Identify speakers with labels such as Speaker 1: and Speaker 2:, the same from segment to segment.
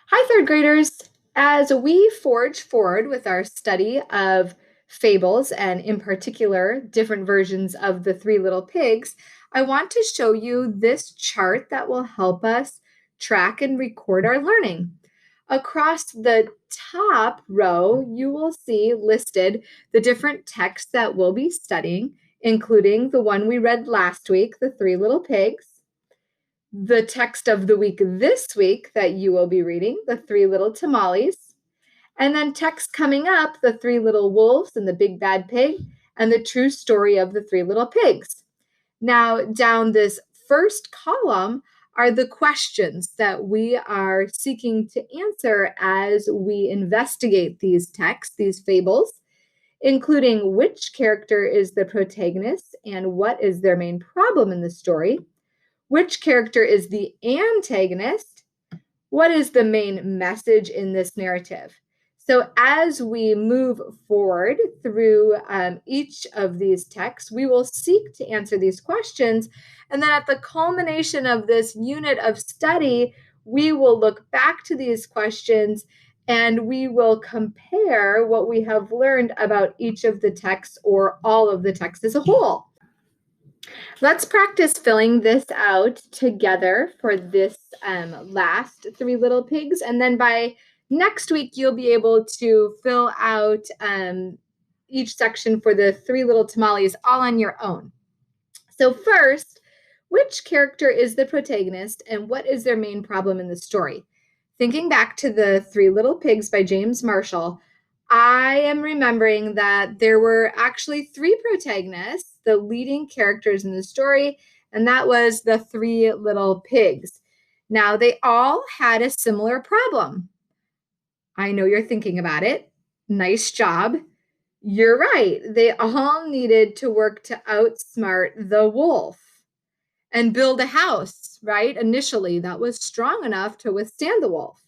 Speaker 1: Hi, third graders. As we forge forward with our study of fables and, in particular, different versions of the Three Little Pigs, I want to show you this chart that will help us track and record our learning. Across the top row, you will see listed the different texts that we'll be studying, including the one we read last week, The Three Little Pigs, the text of the week this week that you will be reading, The Three Little Tamales, and then text coming up, The Three Little Wolves and the Big Bad Pig, and the true story of the Three Little Pigs. Now, down this first column are the questions that we are seeking to answer as we investigate these texts, these fables, including which character is the protagonist and what is their main problem in the story, which character is the antagonist? What is the main message in this narrative? So as we move forward through each of these texts, we will seek to answer these questions. And then at the culmination of this unit of study, we will look back to these questions and we will compare what we have learned about each of the texts or all of the texts as a whole. Let's practice filling this out together for this last Three Little Pigs. And then by next week, you'll be able to fill out each section for the Three Little Tamales all on your own. So first, which character is the protagonist and what is their main problem in the story? Thinking back to the Three Little Pigs by James Marshall, I am remembering that there were actually three protagonists, the leading characters in the story, and that was the Three Little Pigs. Now, they all had a similar problem. I know you're thinking about it. Nice job. You're right. They all needed to work to outsmart the wolf and build a house, right? Initially, that was strong enough to withstand the wolf.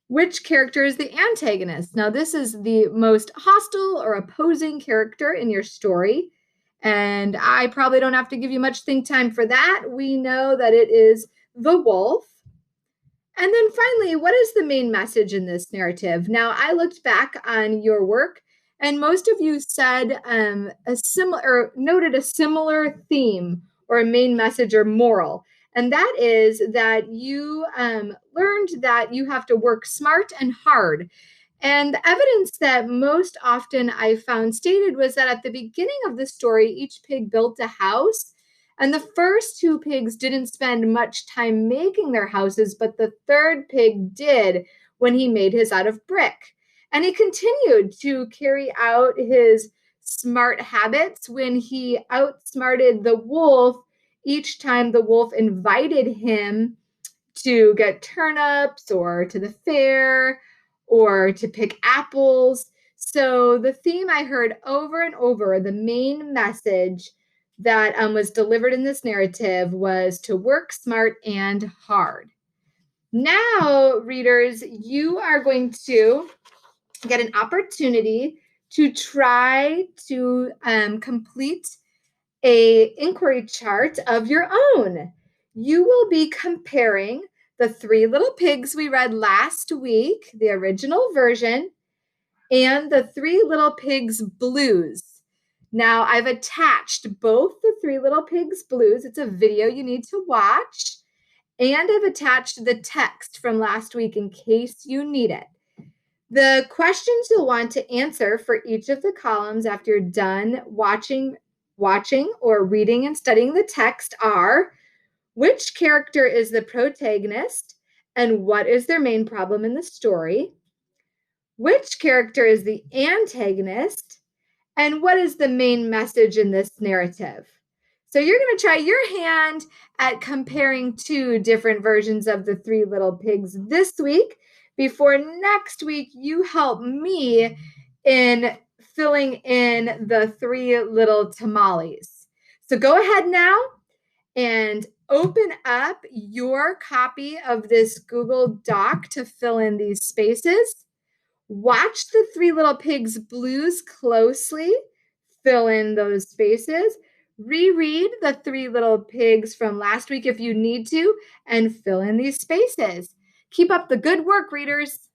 Speaker 1: Which character is the antagonist? Now, this is the most hostile or opposing character in your story. And I probably don't have to give you much think time for that. We know that it is the wolf. And then finally, what is the main message in this narrative? Now, I looked back on your work, and most of you said noted a similar theme or a main message or moral. And that is that you learned that you have to work smart and hard. And the evidence that most often I found stated was that at the beginning of the story, each pig built a house. And the first two pigs didn't spend much time making their houses, but the third pig did when he made his out of brick. And he continued to carry out his smart habits when he outsmarted the wolf each time the wolf invited him to get turnips or to the fair or to pick apples. So the theme I heard over and over, the main message that was delivered in this narrative was to work smart and hard. Now, readers, you are going to get an opportunity to try to complete a inquiry chart of your own. You will be comparing the Three Little Pigs we read last week, the original version, and the Three Little Pigs Blues. Now, I've attached both the Three Little Pigs Blues. It's a video you need to watch. And I've attached the text from last week in case you need it. The questions you'll want to answer for each of the columns after you're done watching or reading and studying the text are: which character is the protagonist and what is their main problem in the story? Which character is the antagonist and what is the main message in this narrative? So you're going to try your hand at comparing two different versions of the Three Little Pigs this week. Before next week, you help me in filling in the Three Little Tamales. So go ahead now and open up your copy of this Google Doc to fill in these spaces. Watch the Three Little Pigs Blues closely. Fill in those spaces. Reread the Three Little Pigs from last week if you need to, and fill in these spaces. Keep up the good work, readers.